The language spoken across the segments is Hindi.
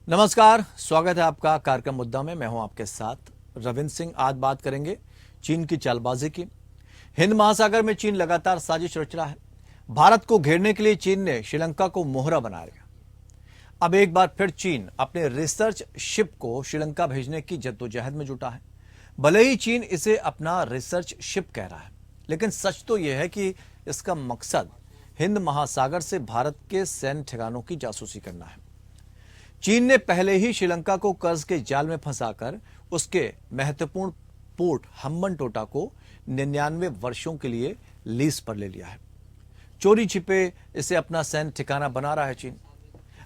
नमस्कार, स्वागत है आपका कार्यक्रम मुद्दा में। मैं हूं आपके साथ रविंद्र सिंह। आज बात करेंगे चीन की चालबाजी की। हिंद महासागर में चीन लगातार साजिश रच रहा है। भारत को घेरने के लिए चीन ने श्रीलंका को मोहरा बनाया। अब एक बार फिर चीन अपने रिसर्च शिप को श्रीलंका भेजने की जद्दोजहद में जुटा है। भले ही चीन इसे अपना रिसर्च शिप कह रहा है, लेकिन सच तो यह है कि इसका मकसद हिंद महासागर से भारत के सैन्य ठिकानों की जासूसी करना है। चीन ने पहले ही श्रीलंका को कर्ज के जाल में फंसाकर उसके महत्वपूर्ण पोर्ट हम्बनटोटा को 99 वर्षों के लिए लीज पर ले लिया है। चोरी छिपे इसे अपना सैन्य ठिकाना बना रहा है चीन।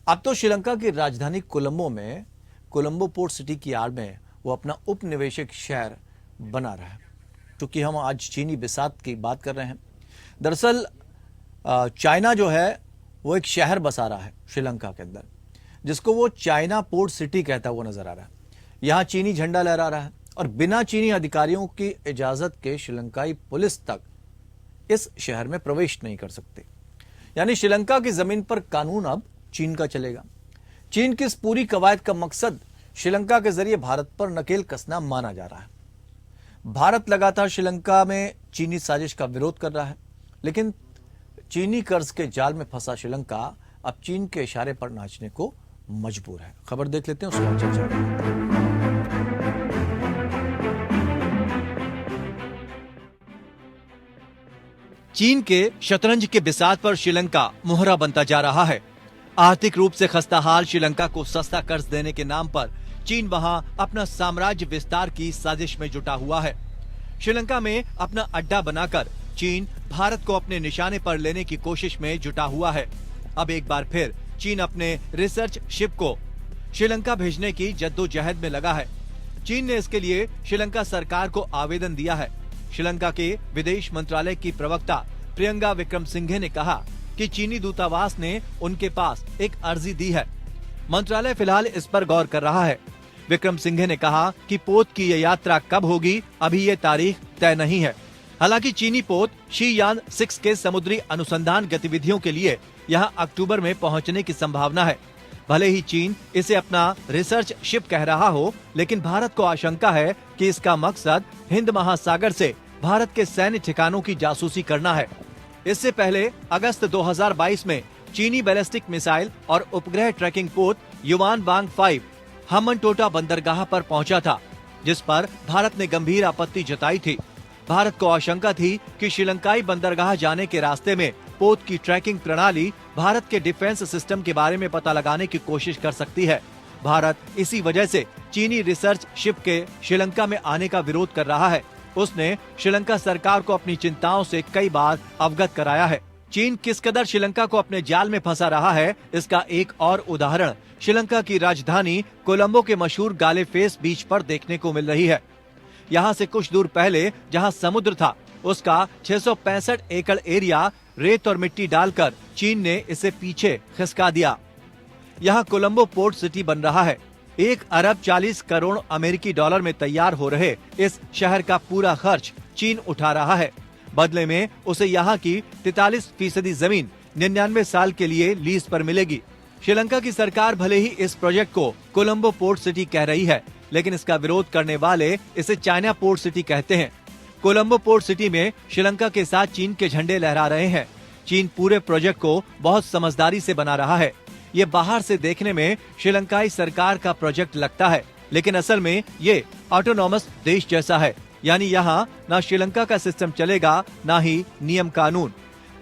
अब तो श्रीलंका की राजधानी कोलंबो पोर्ट सिटी की आड़ में वो अपना उपनिवेशिक शहर बना रहा है। क्योंकि हम आज चीनी बिसात की बात कर रहे हैं। दरअसल चाइना जो है वो एक शहर बसा रहा है श्रीलंका के अंदर, जिसको वो चाइना पोर्ट सिटी कहता हुआ नजर आ रहा है। यहां चीनी झंडा लहरा रहा है और बिना चीनी अधिकारियों की इजाजत के श्रीलंकाई पुलिस तक इस शहर में प्रवेश नहीं कर सकते। यानी श्रीलंका की जमीन पर कानून अब चीन का चलेगा। चीन की इस पूरी कवायद का मकसद श्रीलंका के जरिए भारत पर नकेल कसना माना जा रहा है। भारत लगातार श्रीलंका में चीनी साजिश का विरोध कर रहा है, लेकिन चीनी कर्ज के जाल में फंसा श्रीलंका अब चीन के इशारे पर नाचने को मजबूर है। खबर देख लेते हैं, उसके बाद चर्चा करेंगे। चीन के शतरंज के बिसात पर श्रीलंका मोहरा बनता जा रहा है। आर्थिक रूप से खस्ताहाल श्रीलंका को सस्ता कर्ज देने के नाम पर चीन वहां अपना साम्राज्य विस्तार की साजिश में जुटा हुआ है। श्रीलंका में अपना अड्डा बनाकर चीन भारत को अपने निशाने पर लेने की कोशिश में जुटा हुआ है। अब एक बार फिर चीन अपने रिसर्च शिप को श्रीलंका भेजने की जद्दोजहद में लगा है। चीन ने इसके लिए श्रीलंका सरकार को आवेदन दिया है। श्रीलंका के विदेश मंत्रालय की प्रवक्ता प्रियंका विक्रमसिंघे ने कहा कि चीनी दूतावास ने उनके पास एक अर्जी दी है। मंत्रालय फिलहाल इस पर गौर कर रहा है। विक्रमसिंघे ने कहा कि पोत की यह यात्रा कब होगी, अभी ये तारीख तय नहीं है। हालांकि चीनी पोत शी यान 6 के समुद्री अनुसंधान गतिविधियों के लिए यहां अक्टूबर में पहुंचने की संभावना है। भले ही चीन इसे अपना रिसर्च शिप कह रहा हो, लेकिन भारत को आशंका है कि इसका मकसद हिंद महासागर से भारत के सैन्य ठिकानों की जासूसी करना है। इससे पहले अगस्त 2022 में चीनी बैलिस्टिक मिसाइल और उपग्रह ट्रैकिंग पोत युवान वांग 5 हम्बनटोटा बंदरगाह पर पहुंचा था, जिस पर भारत ने गंभीर आपत्ति जताई थी। भारत को आशंका थी कि श्रीलंकाई बंदरगाह जाने के रास्ते में पोत की ट्रैकिंग प्रणाली भारत के डिफेंस सिस्टम के बारे में पता लगाने की कोशिश कर सकती है। भारत इसी वजह से चीनी रिसर्च शिप के श्रीलंका में आने का विरोध कर रहा है। उसने श्रीलंका सरकार को अपनी चिंताओं से कई बार अवगत कराया है। चीन किस कदर श्रीलंका को अपने जाल में फंसा रहा है, इसका एक और उदाहरण श्रीलंका की राजधानी कोलंबो के मशहूर गालेफेस बीच पर देखने को मिल रही है। यहाँ से कुछ दूर पहले जहाँ समुद्र था, उसका 665 एकड़ एरिया रेत और मिट्टी डालकर चीन ने इसे पीछे खिसका दिया। यहाँ कोलंबो पोर्ट सिटी बन रहा है। 1 अरब 40 करोड़ अमेरिकी डॉलर में तैयार हो रहे इस शहर का पूरा खर्च चीन उठा रहा है। बदले में उसे यहाँ की 43% जमीन 99 साल के लिए लीज पर मिलेगी। श्रीलंका की सरकार भले ही इस प्रोजेक्ट को कोलंबो पोर्ट सिटी कह रही है, लेकिन इसका विरोध करने वाले इसे चाइना पोर्ट सिटी कहते हैं। कोलंबो पोर्ट सिटी में श्रीलंका के साथ चीन के झंडे लहरा रहे हैं। चीन पूरे प्रोजेक्ट को बहुत समझदारी से बना रहा है। ये बाहर से देखने में श्रीलंकाई सरकार का प्रोजेक्ट लगता है, लेकिन असल में ये ऑटोनॉमस देश जैसा है। यानी यहाँ ना श्रीलंका का सिस्टम चलेगा, ना ही नियम कानून।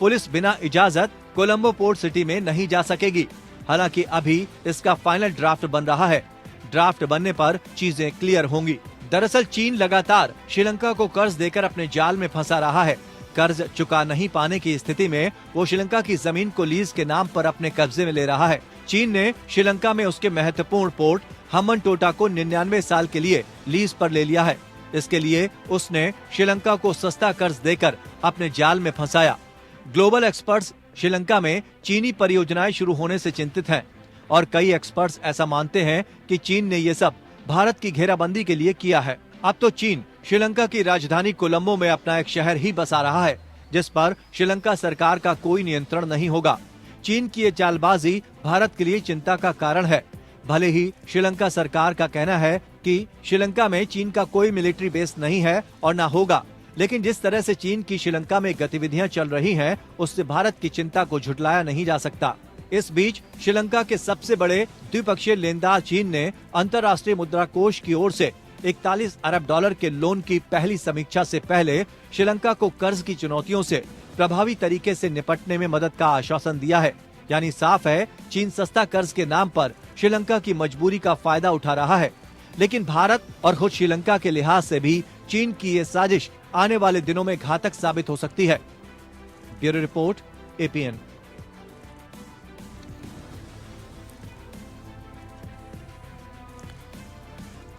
पुलिस बिना इजाजत कोलंबो पोर्ट सिटी में नहीं जा सकेगी। हालांकि अभी इसका फाइनल ड्राफ्ट बन रहा है। ड्राफ्ट बनने पर चीजें क्लियर होंगी। दरअसल चीन लगातार श्रीलंका को कर्ज देकर अपने जाल में फंसा रहा है। कर्ज चुका नहीं पाने की स्थिति में वो श्रीलंका की जमीन को लीज के नाम पर अपने कब्जे में ले रहा है। चीन ने श्रीलंका में उसके महत्वपूर्ण पोर्ट हम्बनटोटा को 99 साल के लिए लीज पर ले लिया है। इसके लिए उसने श्रीलंका को सस्ता कर्ज देकर अपने जाल में फंसाया। ग्लोबल एक्सपर्ट्स श्रीलंका में चीनी परियोजनाएं शुरू होने से चिंतित हैं और कई एक्सपर्ट्स ऐसा मानते हैं कि चीन ने ये सब भारत की घेराबंदी के लिए किया है। अब तो चीन श्रीलंका की राजधानी कोलंबो में अपना एक शहर ही बसा रहा है, जिस पर श्रीलंका सरकार का कोई नियंत्रण नहीं होगा। चीन की ये चालबाजी भारत के लिए चिंता का कारण है। भले ही श्रीलंका सरकार का कहना है कि श्रीलंका में चीन का कोई मिलिट्री बेस नहीं है और ना होगा, लेकिन जिस तरह से चीन की श्रीलंका में गतिविधियां चल रही हैं, उससे भारत की चिंता को झुठलाया नहीं जा सकता। इस बीच श्रीलंका के सबसे बड़े द्विपक्षीय लेनदार चीन ने अंतर्राष्ट्रीय मुद्रा कोष की ओर से 41 अरब डॉलर के लोन की पहली समीक्षा से पहले श्रीलंका को कर्ज की चुनौतियों से प्रभावी तरीके से निपटने में मदद का आश्वासन दिया है। यानी साफ है, चीन सस्ता कर्ज के नाम पर श्रीलंका की मजबूरी का फायदा उठा रहा है। लेकिन भारत और खुद श्रीलंका के लिहाज से भी चीन की ये साजिश आने वाले दिनों में घातक साबित हो सकती है। Bureau report, APN.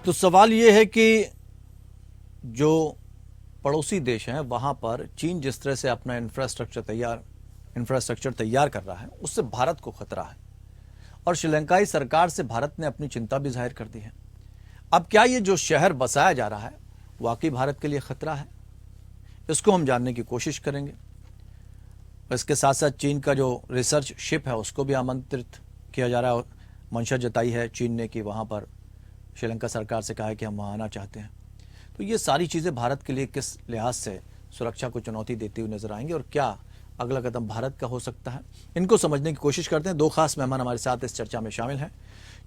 तो सवाल ये है कि जो पड़ोसी देश हैं वहां पर चीन जिस तरह से अपना इंफ्रास्ट्रक्चर तैयार कर रहा है, उससे भारत को खतरा है और श्रीलंकाई सरकार से भारत ने अपनी चिंता भी जाहिर कर दी है। अब क्या ये जो शहर बसाया जा रहा है वाकई भारत के लिए खतरा है, इसको हम जानने की कोशिश करेंगे। इसके साथ साथ चीन का जो रिसर्च शिप है उसको भी आमंत्रित किया जा रहा है। मंशा जताई है चीन ने कि वहां पर श्रीलंका सरकार से कहा है कि हम वहां आना चाहते हैं। तो ये सारी चीजें भारत के लिए किस लिहाज से सुरक्षा को चुनौती देती हुई नजर आएंगी और क्या अगला कदम भारत का हो सकता है, इनको समझने की कोशिश करते हैं। दो खास मेहमान हमारे साथ इस चर्चा में शामिल हैं।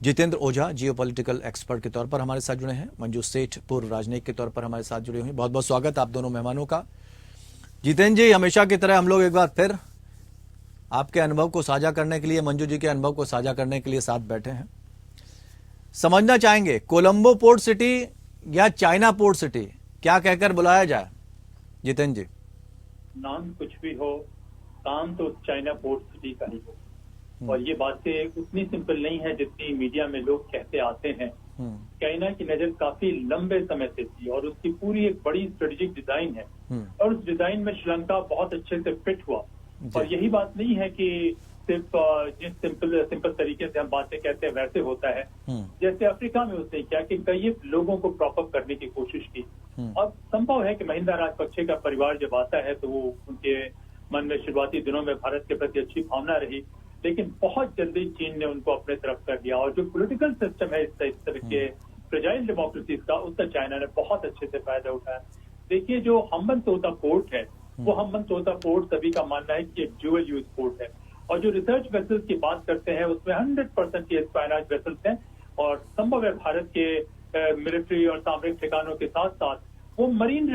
जितेंद्र ओझा जियोपॉलिटिकल एक्सपर्ट के तौर पर हमारे साथ जुड़े हैं। मंजू सेठ पूर्व राजनयिक के तौर पर हमारे साथ जुड़े हुए हैं। बहुत बहुत स्वागत आप दोनों मेहमानों का। जितेंद्र जी, हमेशा की तरह हम लोग एक बार फिर आपके अनुभव को साझा करने के लिए, मंजू जी के अनुभव को साझा करने के लिए साथ बैठे हैं। समझना चाहेंगे कोलंबो पोर्ट सिटी या चाइना पोर्ट सिटी, क्या कहकर बुलाया जाए? जितेंद्र जी। नाम कुछ भी हो, काम तो चाइना पोर्ट सिटी का ही हो। और ये बातें उतनी सिंपल नहीं है जितनी मीडिया में लोग कहते आते हैं। चाइना की नजर काफी लंबे समय से थी और उसकी पूरी एक बड़ी स्ट्रेटेजिक डिजाइन है और उस डिजाइन में श्रीलंका बहुत अच्छे से फिट हुआ। और यही बात नहीं है कि सिर्फ जिस सिंपल तरीके से हम बातें कहते हैं वैसे होता है। जैसे अफ्रीका में उसने क्या कि कई लोगों को प्रॉप अप करने की कोशिश की। अब संभव है कि महिंदा राजपक्षे का परिवार जब आता है तो वो उनके मन में शुरुआती दिनों में भारत के प्रति अच्छी भावना रही, लेकिन बहुत जल्दी चीन ने उनको अपने तरफ कर लिया। और जो पॉलिटिकल सिस्टम है इस तरह के फ्रेजाइल डेमोक्रेसीज का, उसका चाइना ने बहुत अच्छे से फायदा उठाया। देखिए, जो हम्बनतोता पोर्ट है वो हम्बनतोता पोर्ट सभी का मानना है कि एक ड्यूअल यूज पोर्ट है। और जो रिसर्च वेसल्स की बात करते हैं उसमें 100% के स्पाइनाज वेसल्स हैं और संभव है भारत के मिलिट्री और सामरिक ठिकानों के साथ साथ वो मरीन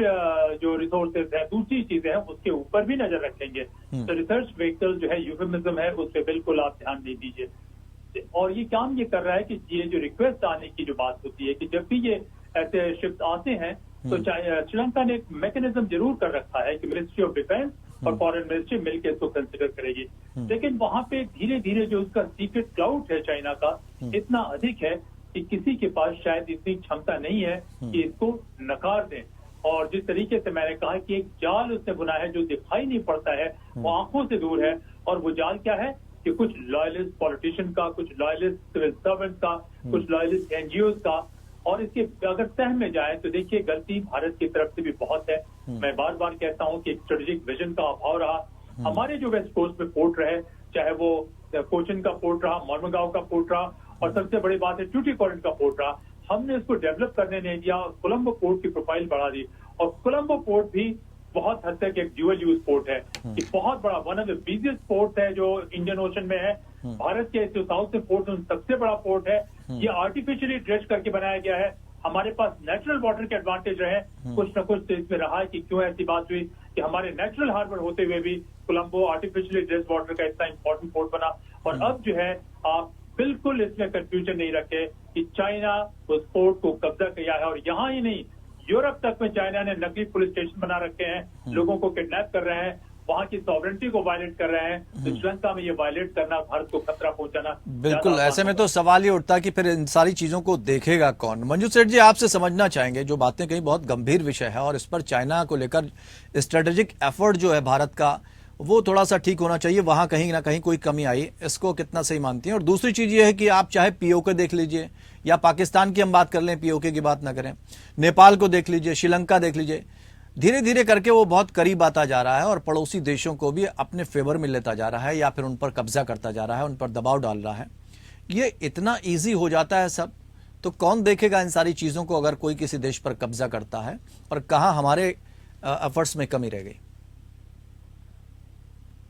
जो रिसोर्सेज है, दूसरी चीजें हैं, उसके ऊपर भी नजर रखेंगे। तो रिसर्च व्हीकल जो है यूफेमिज्म है, उस पर बिल्कुल आप ध्यान नहीं दीजिए। और ये काम ये कर रहा है कि ये जो रिक्वेस्ट आने की जो बात होती है कि जब भी ये ऐसे शिप्स आते हैं तो श्रीलंका ने एक मैकेनिज्म जरूर कर रखा है कि मिनिस्ट्री ऑफ डिफेंस और फॉरेन मिनिस्ट्री मिलकर इसको कंसिडर करेगी। लेकिन वहां पे धीरे धीरे जो उसका सीक्रेट क्लाउड है चाइना का इतना अधिक है कि किसी के पास शायद इतनी क्षमता नहीं है कि इसको नकार दें। और जिस तरीके से मैंने कहा कि एक जाल उसने बुनाया है जो दिखाई नहीं पड़ता है, वो आंखों से दूर है। और वो जाल क्या है कि कुछ लॉयलिस्ट पॉलिटिशियन का, कुछ लॉयलिस्ट सिविल सर्वेंट का, कुछ लॉयलिस्ट एनजीओ का। और इसके अगर तह में जाए तो देखिए गलती भारत की तरफ से भी बहुत है। मैं बार बार कहता हूं कि एक स्ट्रेटेजिक विजन का अभाव रहा। हमारे जो वेस्ट कोस्ट में पोर्ट रहे, चाहे वो कोचिन का पोर्ट रहा, मोरमुगांव का पोर्ट रहा और सबसे बड़ी बात है ट्यूटिकोरिन का पोर्ट रहा, हमने इसको डेवलप करने नहीं दिया। कोलंबो पोर्ट की प्रोफाइल बढ़ा दी और कोलंबो पोर्ट भी बहुत हद तक एक ड्यूअल यूज पोर्ट है कि बहुत बड़ा one of the busiest port है जो इंडियन ओशन में है। भारत के जो साउथ से पोर्ट सबसे बड़ा पोर्ट है। ये आर्टिफिशियली ड्रेच करके बनाया गया है। हमारे पास नेचुरल वाटर के एडवांटेज रहे, कुछ न कुछ तो इसमें रहा है कि क्यों ऐसी बात हुई कि हमारे नेचुरल हार्बर होते हुए भी कोलंबो आर्टिफिशियली ड्रेच वाटर का इतना इंपॉर्टेंट पोर्ट बना। और अब जो है आप बिल्कुल इसमें कंफ्यूजन नहीं रखे कि चाइना उस पोर्ट को कब्जा किया है। और यहाँ ही नहीं, यूरोप तक में चाइना ने नकली पुलिस स्टेशन बना रखे हैं, लोगों को किडनैप कर रहे हैं, वहां की सॉवरेंटी को वायलेट कर रहे हैं। तो श्रीलंका में ये वायलेट करना भारत को खतरा पहुंचाना बिल्कुल, ऐसे में तो सवाल ये उठता कि फिर इन सारी चीजों को देखेगा कौन। मंजू सेठ जी, आपसे समझना चाहेंगे, जो बातें कहीं बहुत गंभीर विषय है और इस पर चाइना को लेकर स्ट्रेटेजिक एफर्ट जो है भारत का वो थोड़ा सा ठीक होना चाहिए, वहां कहीं ना कहीं कोई कमी आई, इसको कितना सही मानती हैं? और दूसरी चीज ये है कि आप चाहे पीओके देख लीजिए या पाकिस्तान की हम बात कर लें, पीओके की बात ना करें, नेपाल को देख लीजिए, श्रीलंका देख लीजिए, धीरे धीरे करके वो बहुत करीब आता जा रहा है और पड़ोसी देशों को भी अपने फेवर में लेता जा रहा है या फिर उन पर कब्जा करता जा रहा है, उन पर दबाव डाल रहा है। ये इतना इजी हो जाता है सब, तो कौन देखेगा इन सारी चीजों को अगर कोई किसी देश पर कब्जा करता है, और कहाँ हमारे एफर्ट्स में कमी रह गई?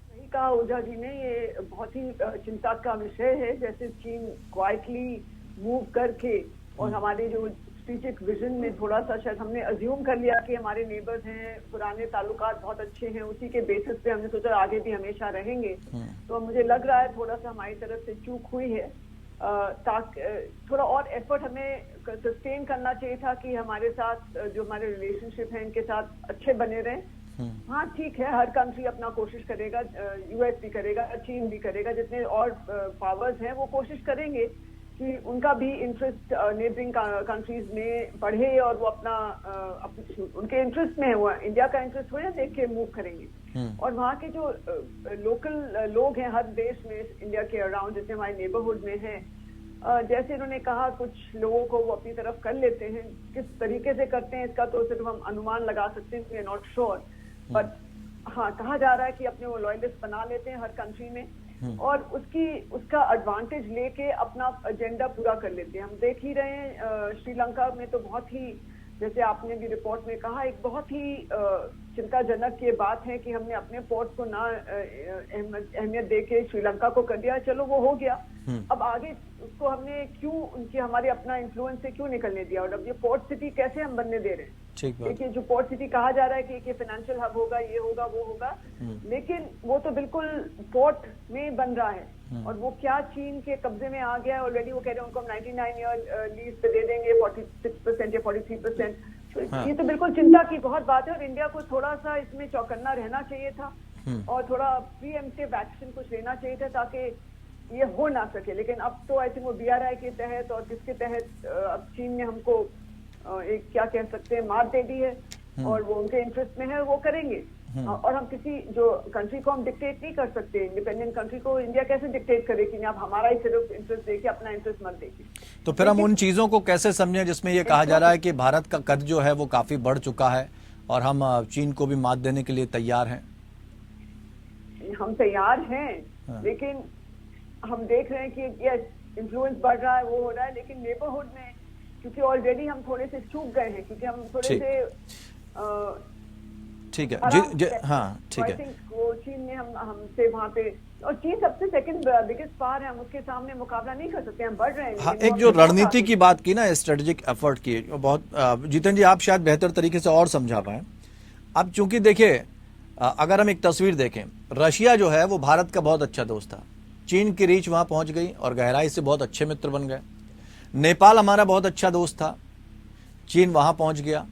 सही कहा ओझा जी ने, ये बहुत ही चिंता का विषय है। जैसे चीन क्वाइटली मूव करके और हमारे जो स्ट्रेटेजिक विजन में थोड़ा सा शायद हमने अज्यूम कर लिया कि हमारे नेबर्स हैं, पुराने ताल्लुकात बहुत अच्छे हैं, उसी के बेसिस पे हमने सोचा आगे भी हमेशा रहेंगे। तो मुझे लग रहा है थोड़ा सा हमारी तरफ से चूक हुई है। ताकि थोड़ा और एफर्ट हमें सस्टेन करना चाहिए था कि हमारे साथ जो हमारे रिलेशनशिप हैं इनके साथ अच्छे बने रहें। हाँ ठीक है, हर कंट्री अपना कोशिश करेगा, यूएस भी करेगा, चीन भी करेगा, जितने और पावर्स हैं वो कोशिश करेंगे कि उनका भी इंटरेस्ट नेबरिंग कंट्रीज में बढ़े और वो अपना उनके इंटरेस्ट में है, वो इंडिया का इंटरेस्ट हो या देख के मूव करेंगे। और वहाँ के जो लोकल लोग हैं हर देश में, इंडिया के अराउंड जितने हमारे नेबरहुड में हैं, जैसे इन्होंने कहा कुछ लोगों को वो अपनी तरफ कर लेते हैं, किस तरीके से करते हैं इसका तो सिर्फ हम अनुमान लगा सकते हैं, we are not sure. But हाँ, कहा जा रहा है कि अपने वो लॉयलिस्ट बना लेते हैं हर कंट्री में और उसका एडवांटेज लेके अपना एजेंडा पूरा कर लेते हैं। हम देख ही रहे हैं श्रीलंका में तो बहुत ही, जैसे आपने भी रिपोर्ट में कहा, एक बहुत ही चिंताजनक ये बात है कि हमने अपने पोर्ट को ना अहमियत देके श्रीलंका को कर दिया। चलो वो हो गया, अब आगे उसको हमने क्यों हमारे अपना इन्फ्लुएंस से क्यों निकलने दिया, और अब ये पोर्ट सिटी कैसे हम बनने दे रहे हैं। देखिए जो पोर्ट सिटी कहा जा रहा है कि फाइनेंशियल हब होगा, ये होगा वो होगा, लेकिन वो तो बिल्कुल पोर्ट में बन रहा है और वो क्या चीन के कब्जे में आ गया है ऑलरेडी। वो कह रहे हैं उनको हम 99 ईयर लीज पे दे देंगे 46% या 43%। ये तो बिल्कुल चिंता की बहुत बात है और इंडिया को थोड़ा सा इसमें चौकन्ना रहना चाहिए था और थोड़ा प्रीएम्प्टिव एक्शन कुछ लेना चाहिए था ताकि ये हो ना सके। लेकिन अब तो आई थिंक वो BRI के तहत और किसके तहत अब चीन ने हमको एक क्या कह सकते हैं मार दे दी है और वो उनके इंटरेस्ट में है, वो करेंगे। और हम किसी जो कंट्री को हम डिक्टेट नहीं कर सकते, इंडिपेंडेंट कंट्री को इंडिया कैसे डिक्टेट करे कि आप हमारा ही सिर्फ इंटरेस्ट देखे अपना इंटरेस्ट मत देखिए। तो फिर हम उन चीजों को कैसे समझें जिसमें ये कहा जा रहा है कि भारत का कद जो है वो काफी बढ़ चुका है और हम चीन को भी मात देने के लिए तैयार हैं? हम तैयार हैं, लेकिन हम देख रहे हैं कि यस इन्फ्लुएंस बढ़ रहा है, वो हो रहा है, लेकिन नेबरहुड में क्योंकि ऑलरेडी हम थोड़े से चूक गए हैं, क्योंकि हम थोड़े से ठीक है हाँ ठीक है। वो चीन ने हमसे वहाँ पे, और चीन सबसे सेकंड बिगेस्ट पावर है, हम उसके सामने मुकाबला नहीं कर सकते, हम बढ़ रहे हैं। हाँ, एक जो रणनीति की बात की ना, स्ट्रेटेजिक एफर्ट की, बहुत जितेंद्र जी आप शायद बेहतर तरीके से और समझा पाए। अब चूंकि देखिए अगर हम एक तस्वीर देखें, रशिया जो है वो भारत का बहुत अच्छा दोस्त था, चीन की रीच वहां पहुंच गई और गहराई से बहुत अच्छे मित्र बन गए। नेपाल हमारा बहुत अच्छा दोस्त था, चीन वहां पहुंच गया।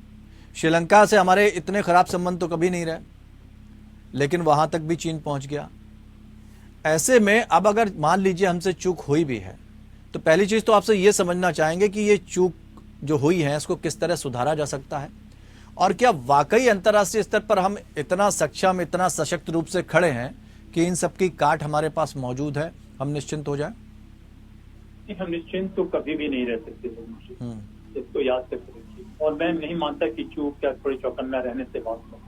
श्रीलंका से हमारे इतने खराब संबंध तो कभी नहीं रहे, लेकिन वहां तक भी चीन पहुंच गया। ऐसे में अब अगर मान लीजिए हमसे चूक हुई भी है, तो पहली चीज तो आपसे ये समझना चाहेंगे कि ये चूक जो हुई है इसको किस तरह सुधारा जा सकता है, और क्या वाकई अंतर्राष्ट्रीय स्तर पर हम इतना सक्षम, इतना सशक्त रूप से खड़े हैं कि इन सबकी काट हमारे पास मौजूद है, हम निश्चिंत हो जाए? हम निश्चिंत तो कभी भी नहीं रह सकते, इसको याद करके रखिए। और मैं नहीं मानता कि चूक या थोड़ी चौकन्ना रहने से बात हो।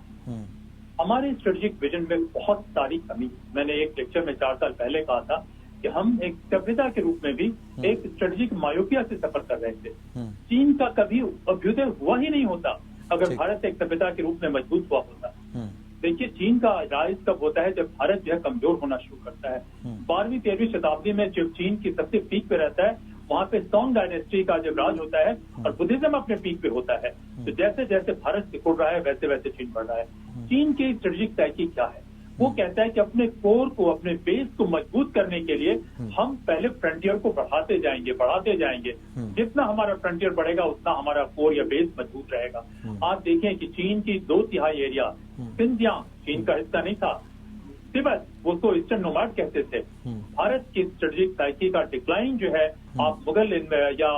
हमारे स्ट्रेटेजिक विजन में बहुत सारी कमी। मैंने एक लेक्चर में 4 साल पहले कहा था कि हम एक सभ्यता के रूप में भी एक स्ट्रेटेजिक मायोपिया से सफर कर रहे थे। चीन का कभी अभ्युदय हुआ ही नहीं होता अगर भारत एक सभ्यता के रूप में मजबूत हुआ होता। देखिए चीन का राइज कब होता है, जब भारत जो है कमजोर होना शुरू करता है। 12वीं 13वीं शताब्दी में जब चीन की सबसे पीक पे रहता है, वहाँ पे सोंग डायनेस्टी का जब राज होता है और बुद्धिज्म अपने पीक पे होता है, तो जैसे जैसे भारत सिकुड़ रहा है वैसे वैसे चीन बढ़ रहा है। चीन की स्ट्रेटेजिक तैकी क्या है? वो कहता है कि अपने कोर को, अपने बेस को मजबूत करने के लिए हम पहले फ्रंटियर को बढ़ाते जाएंगे। जितना हमारा फ्रंटियर बढ़ेगा उतना हमारा कोर या बेस मजबूत रहेगा। आप देखें कि चीन की 2/3 एरिया सिंधिया चीन का हिस्सा नहीं था, तिब्बत वो तो ईस्टर्न नोमैड कहते थे। भारत की स्ट्रेटेजिक साइकी का डिक्लाइन जो है आप मुगल या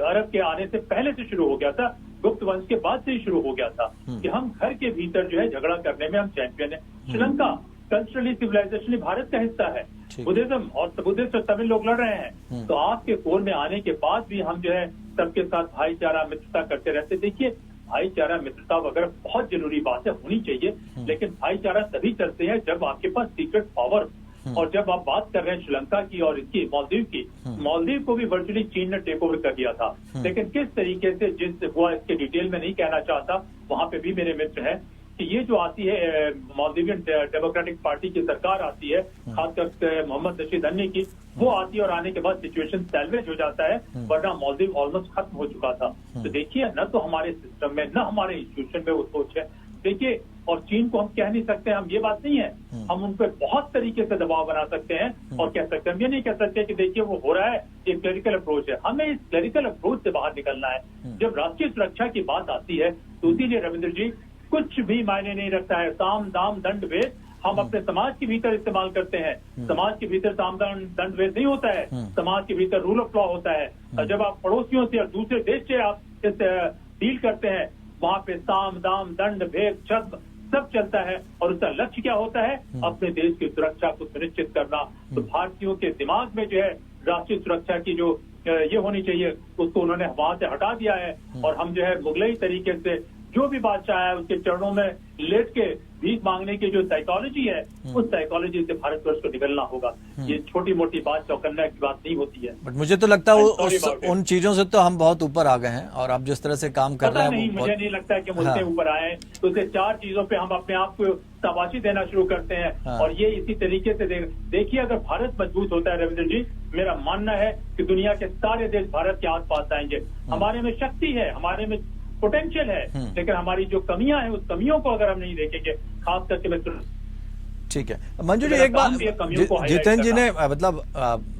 अरब के आने से पहले से शुरू हो गया था, गुप्त वंश के बाद से ही शुरू हो गया था कि हम घर के भीतर जो है झगड़ा करने में हम चैंपियन है। श्रीलंका कल्चरली सिविलाइजेशनली भारत का हिस्सा है, बुद्धिज्म और बुद्धिस्ट और तमिल लोग लड़ रहे हैं, तो आपके कोर में आने के बाद भी हम जो है सबके साथ भाईचारा मित्रता करते रहते। देखिए भाईचारा मित्रता वगैरह बहुत जरूरी बात है, होनी चाहिए, लेकिन भाईचारा तभी चलते हैं जब आपके पास सीक्रेट पावर और जब आप बात कर रहे हैं श्रीलंका की और इसकी मालदीव की, मालदीव को भी वर्चुअली चीन ने टेक ओवर कर दिया था। लेकिन किस तरीके से जिस हुआ इसके डिटेल में नहीं कहना चाहता, वहां पे भी मेरे मित्र हैं कि ये जो आती है मालदीवियन डेमोक्रेटिक पार्टी की सरकार आती है, खासकर मोहम्मद नशीद अन्नी की, वो आती है और आने के बाद सिचुएशन सैल्वेज हो जाता है, वरना मालदीव ऑलमोस्ट खत्म हो चुका था। तो देखिए, न तो हमारे सिस्टम में न हमारे इंस्टीट्यूशन में वो सोच है। देखिए, और चीन को हम कह नहीं सकते, हम ये बात नहीं है, हम उन पर बहुत तरीके से दबाव बना सकते हैं और कह सकते हैं, हम ये नहीं कह सकते कि देखिए वो हो रहा है, ये क्लरिकल अप्रोच है। हमें इस क्लरिकल अप्रोच से बाहर निकलना है। जब राष्ट्रीय सुरक्षा की बात आती है तो इसीलिए रविंद्र जी, कुछ भी मायने नहीं रखता है साम दाम दंड भेद हम अपने समाज के भीतर इस्तेमाल करते हैं। समाज के भीतर साम दाम दंड भेद नहीं होता है, समाज के भीतर रूल ऑफ लॉ होता है। और जब आप पड़ोसियों से और दूसरे देश से आप इस डील करते हैं, वहां पे साम दाम दंड भेद छद्म सब चलता है और उसका लक्ष्य क्या होता है? अपने देश की सुरक्षा को सुनिश्चित करना। तो भारतीयों के दिमाग में जो है राष्ट्रीय सुरक्षा की जो ये होनी चाहिए, उसको उन्होंने वहां से हटा दिया है। और हम जो है मुगलई तरीके से जो भी बादशाह है उसके चरणों में लेट के भीख मांगने की जो साइकोलॉजी है, उस साइकोलॉजी से भारतवर्ष को निकलना होगा। ये छोटी मोटी बात चौकन्ना की बात नहीं होती है। बट मुझे तो लगता है उन चीजों से तो हम बहुत ऊपर आ गए हैं और आप जिस तरह से काम कर रहे हैं नहीं, मुझे नहीं लगता कि हम उससे ऊपर आए। तो उसे 4 चीजों पे हम अपने आप को शाबाशी देना शुरू करते हैं और ये इसी तरीके से देखिए, अगर भारत मजबूत होता है रविंद्र जी, मेरा मानना है कि दुनिया के सारे देश भारत के आसपास आएंगे। हमारे में शक्ति है, हमारे में पोटेंशियल है, लेकिन हमारी जो कमियां हैं उस कमियों को अगर हम नहीं देखेंगे, खास करके मैं ठीक है। मंजू जी, एक बात जितेंद्र जी ने मतलब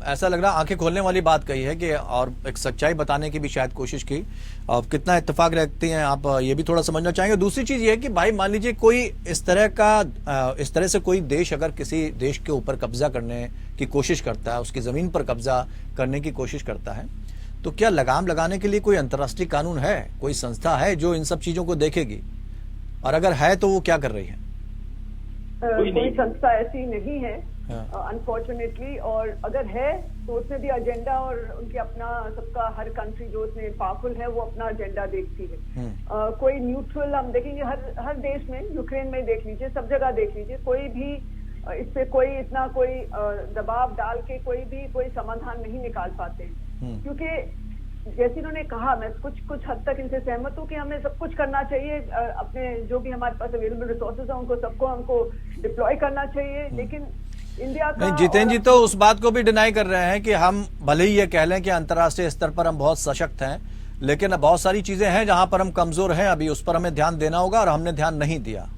ऐसा लग रहा आंखें खोलने वाली बात कही है कि और एक सच्चाई बताने की भी शायद कोशिश की, और कितना इत्तेफाक रखती हैं आप ये भी थोड़ा समझना चाहेंगे। दूसरी चीज ये है कि भाई मान लीजिए कोई इस तरह से कोई देश अगर किसी देश के ऊपर कब्जा करने की कोशिश करता है, उसकी जमीन पर कब्जा करने की कोशिश करता है, तो क्या लगाम लगाने के लिए कोई अंतर्राष्ट्रीय कानून है, कोई संस्था है जो इन सब चीजों को देखेगी? और अगर है तो वो क्या कर रही है? कोई संस्था ऐसी नहीं है अनफॉर्चुनेटली, और अगर है तो उसमें भी एजेंडा और उनके अपना सबका हर कंट्री जो उसमें पावरफुल है वो अपना एजेंडा देखती है। कोई न्यूट्रल हम देखेंगे हर देश में, यूक्रेन में देख लीजिए, सब जगह देख लीजिए, कोई भी इस पे कोई इतना कोई दबाव डाल के कोई समाधान नहीं निकाल पाते, क्योंकि जैसे इन्होंने कहा, मैं कुछ हद तक इनसे सहमत हूँ कि हमें सब कुछ करना चाहिए, अपने जो भी हमारे पास अवेलेबल रिसोर्सेज हैं उनको सबको हमको डिप्लॉय करना चाहिए। लेकिन इंडिया का, नहीं, जितेंद्र जी तो उस बात को भी डिनाई कर रहे हैं कि हम भले ही ये कह लें कि अंतर्राष्ट्रीय स्तर पर हम बहुत सशक्त हैं, लेकिन बहुत सारी चीजें हैं जहां पर हम कमजोर हैं, अभी उस पर हमें ध्यान देना होगा और हमने ध्यान नहीं दिया।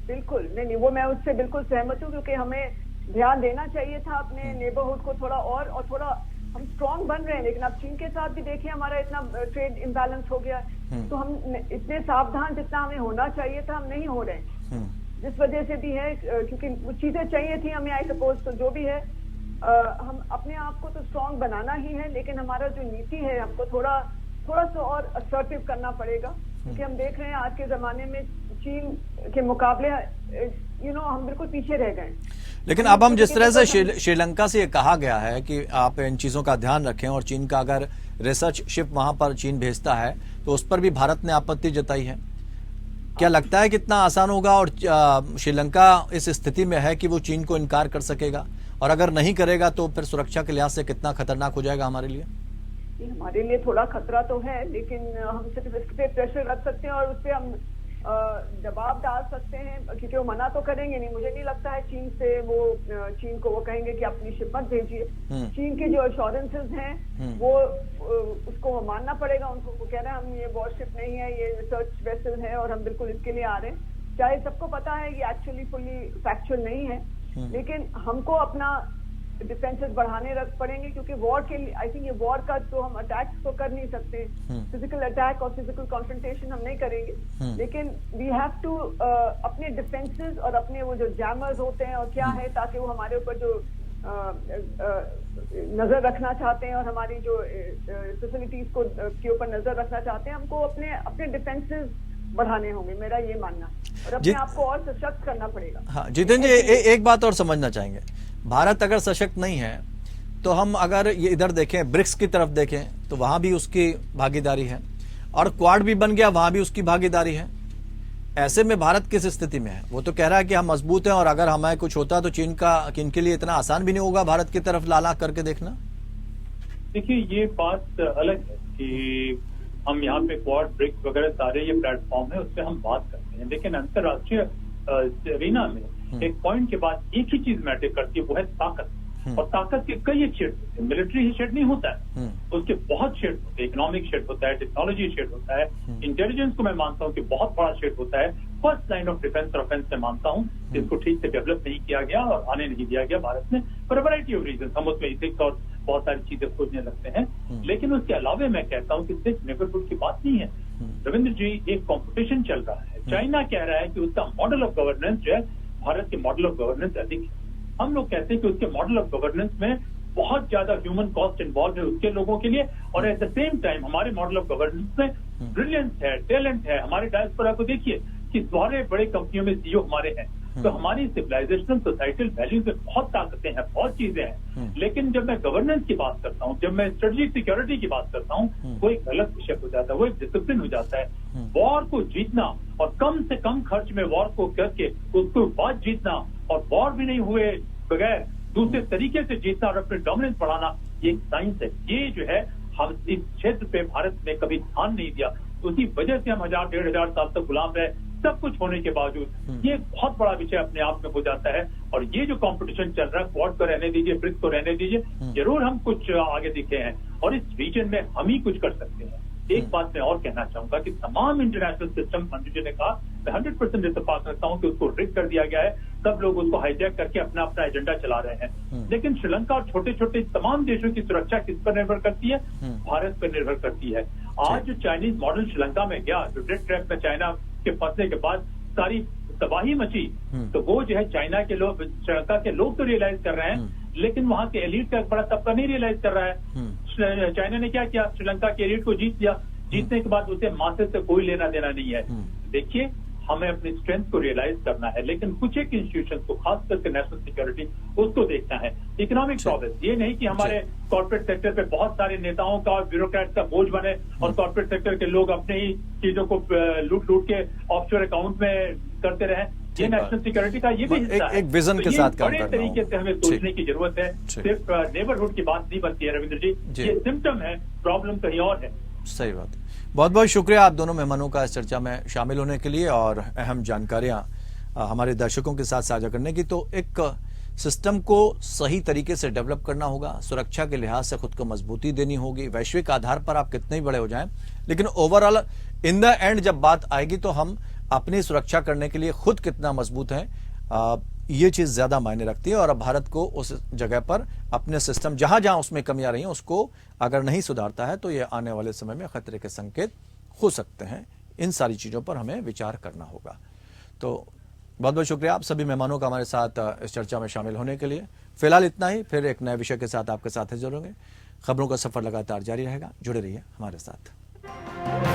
बिल्कुल नहीं, वो मैं उससे बिल्कुल सहमत हूँ, क्योंकि हमें ध्यान देना चाहिए था अपने नेबरहुड को थोड़ा, और थोड़ा हम स्ट्रांग बन रहे हैं। लेकिन अब चीन के साथ भी देखिए हमारा इतना ट्रेड इम्बैलेंस हो गया, तो हम इतने सावधान जितना हमें होना चाहिए था हम नहीं हो रहे हैं, जिस वजह से भी है, क्योंकि वो चीजें चाहिए थी हमें, आई सपोज। तो जो भी है हम अपने आप को तो स्ट्रांग बनाना ही है, लेकिन हमारा जो नीति है हमको थोड़ा सा और असर्टिव करना पड़ेगा, क्योंकि हम देख रहे हैं आज के जमाने में चीन के मुकाबले हम बिल्कुल पीछे रह गए। लेकिन अब हम जिस तरह से श्रीलंका से ये कहा गया है कि आप इन चीजों का ध्यान रखें, और चीन का अगर रिसर्च शिप वहां पर चीन भेजता है तो उस पर भी भारत ने आपत्ति जताई है, क्या लगता है कितना आसान होगा? और श्रीलंका इस स्थिति में है कि वो चीन को इनकार कर सकेगा, और अगर नहीं करेगा तो फिर सुरक्षा के लिहाज से कितना खतरनाक हो जाएगा हमारे लिए? हमारे लिए थोड़ा खतरा तो है, लेकिन हम सिर्फ इस पे प्रेशर रख सकते हैं और उस पर हम दबाव डाल सकते हैं, क्योंकि वो मना तो करेंगे नहीं। मुझे नहीं लगता है चीन को वो कहेंगे कि अपनी शिप मत भेजिए। चीन के जो एश्योरेंसेस हैं वो उसको मानना पड़ेगा उनको। वो कह रहे हैं हम ये वॉरशिप नहीं है, ये रिसर्च वेसल है और हम बिल्कुल इसके लिए आ रहे हैं, चाहे सबको पता है ये एक्चुअली फुली फैक्चुअल नहीं है, लेकिन हमको अपना डिफेंसेस बढ़ाने पड़ेंगे, क्योंकि वॉर के लिए आई थिंक ये वॉर का तो हम अटैक तो कर नहीं सकते, फिजिकल अटैक और फिजिकल कॉन्फ्रंटेशन हम नहीं करेंगे, लेकिन वी हैव टू अपने डिफेंसेस और अपने वो जो जैमर्स होते हैं और क्या है, ताकि वो हमारे ऊपर जो नजर रखना चाहते हैं और हमारी जो फैसिलिटीज को के ऊपर नजर रखना चाहते हैं, हमको अपने डिफेंसेस बढ़ाने होंगे, मेरा ये मानना, और अपने आप को और सशक्त करना पड़ेगा। हाँ, जितेंद्र जी एक बात और समझना चाहेंगे, भारत अगर सशक्त नहीं है तो हम अगर ये इधर देखें, ब्रिक्स की तरफ देखें तो वहां भी उसकी भागीदारी है, और क्वाड भी बन गया, वहां भी उसकी भागीदारी है। ऐसे में भारत किस स्थिति में है? वो तो कह रहा है कि हम मजबूत हैं और अगर हमें कुछ होता तो चीन के लिए इतना आसान भी नहीं होगा भारत की तरफ लाला करके देखना। देखिए, ये बात अलग है कि हम यहाँ पे क्वाड, ब्रिक्स वगैरह सारे ये प्लेटफॉर्म है, उस पर हम बात करते हैं, लेकिन अंतर्राष्ट्रीय अरीना में एक पॉइंट के बाद एक ही चीज मैटर करती है, वो है ताकत। और ताकत के कई शेड होते हैं, मिलिट्री ही शेड नहीं होता है, उसके बहुत शेड होते हैं। इकोनॉमिक शेड होता है, टेक्नोलॉजी शेड होता है, इंटेलिजेंस को मैं मानता हूँ कि बहुत बड़ा शेड होता है, फर्स्ट लाइन ऑफ डिफेंस और ऑफेंस में मानता हूँ, जिसको ठीक से डेवलप नहीं किया गया और आने नहीं दिया गया भारत में फॉर वैरायटी ऑफ रीजन। हम उसमें इथिक्स और बहुत सारी चीजें खोजने लगते हैं, लेकिन उसके अलावा मैं कहता हूँ कि सिर्फ नेबरहुड की बात नहीं है रविंद्र जी, एक कॉम्पिटिशन चल रहा है। चाइना कह रहा है कि उसका मॉडल ऑफ गवर्नेंस जो है भारत के मॉडल ऑफ गवर्नेंस अधिक है। हम लोग कहते हैं कि उसके मॉडल ऑफ गवर्नेंस में बहुत ज्यादा ह्यूमन कॉस्ट इन्वॉल्व है उसके लोगों के लिए, और एट द सेम टाइम हमारे मॉडल ऑफ गवर्नेंस में ब्रिलियंस है, टैलेंट है। हमारे डायस्पोरा को देखिए कि सारे बड़े कंपनियों में सीईओ हमारे हैं, तो हमारी सिविलाइजेशनल सोसाइटल वैल्यूज में बहुत ताकतें हैं, बहुत चीजें हैं। लेकिन जब मैं गवर्नेंस की बात करता हूँ, जब मैं स्ट्रेटेजिक सिक्योरिटी की बात करता हूँ, वो एक अलग विषय हो जाता है, वो एक डिसिप्लिन हो जाता है। वॉर को जीतना और कम से कम खर्च में वॉर को करके उसको बाद जीतना, और वॉर भी नहीं हुए बगैर दूसरे तरीके से जीतना और अपने डोमिनेंस बढ़ाना, ये एक साइंस है। ये जो है हम इस क्षेत्र पे भारत ने कभी ध्यान नहीं दिया, उसी वजह से हम 1000-1500 साल तक गुलाम रहे, सब कुछ होने के बावजूद। ये बहुत बड़ा विषय अपने आप में हो जाता है। और ये जो कंपटीशन चल रहा है, क्वाड को रहने दीजिए, ब्रिक्स को रहने दीजिए, जरूर हम कुछ आगे दिखे हैं और इस रीजन में हम ही कुछ कर सकते हैं। एक बात मैं और कहना चाहूंगा कि तमाम इंटरनेशनल सिस्टम, मंजू जी ने कहा, मैं 100% इत्तेफाक रखता हूं कि उसको रिग कर दिया गया है, सब लोग उसको हाईजैक करके अपना अपना एजेंडा चला रहे हैं। लेकिन श्रीलंका और छोटे छोटे तमाम देशों की सुरक्षा किस पर निर्भर करती है? भारत पर निर्भर करती है। आज जो चाइनीज मॉडल श्रीलंका में गया, जो डेथ ट्रैप में चाइना के फंसने के बाद सारी तबाही मची, तो वो जो है चाइना के लोग, श्रीलंका के लोग तो रियलाइज कर रहे हैं, लेकिन वहां के एलीट का एक बड़ा तबका नहीं रियलाइज कर रहा है। चाइना ने क्या किया? श्रीलंका के एलीट को जीत लिया, जीतने के बाद उसे मासे से कोई लेना देना नहीं है। देखिए, हमें अपनी स्ट्रेंथ को रियलाइज करना है, लेकिन कुछ एक इंस्टीट्यूशन को, खास करके नेशनल सिक्योरिटी, उसको देखना है। इकोनॉमिक प्रोग्रेस, ये नहीं कि हमारे कॉर्पोरेट सेक्टर पे बहुत सारे नेताओं का और ब्यूरोक्रेट्स का बोझ बने और कॉर्पोरेट सेक्टर के लोग अपने ही चीजों को लूट लूट के ऑफशोर अकाउंट में करते रहे। ये नेशनल सिक्योरिटी का ये भी हिस्सा है। एक विजन के साथ काम बड़े तरीके से हमें सोचने की जरूरत है। सिर्फ नेबरहुड की बात नहीं बनती है रविंद्र जी, ये सिम्टम है, प्रॉब्लम कहीं और है। सही बात है। बहुत बहुत शुक्रिया आप दोनों मेहमानों का इस चर्चा में शामिल होने के लिए और अहम जानकारियां हमारे दर्शकों के साथ साझा करने की। तो एक सिस्टम को सही तरीके से डेवलप करना होगा, सुरक्षा के लिहाज से खुद को मजबूती देनी होगी। वैश्विक आधार पर आप कितने ही बड़े हो जाएं, लेकिन ओवरऑल इन द एंड जब बात आएगी तो हम अपनी सुरक्षा करने के लिए खुद कितना मजबूत हैं, ये चीज ज्यादा मायने रखती है। और अब भारत को उस जगह पर अपने सिस्टम जहां जहां उसमें कमियां रही हैं उसको अगर नहीं सुधारता है तो ये आने वाले समय में खतरे के संकेत हो सकते हैं। इन सारी चीजों पर हमें विचार करना होगा। तो बहुत बहुत शुक्रिया आप सभी मेहमानों का हमारे साथ इस चर्चा में शामिल होने के लिए। फिलहाल इतना ही, फिर एक नए विषय के साथ आपके साथ जुड़ेंगे। खबरों का सफर लगातार जारी रहेगा, जुड़े रहिए हमारे साथ।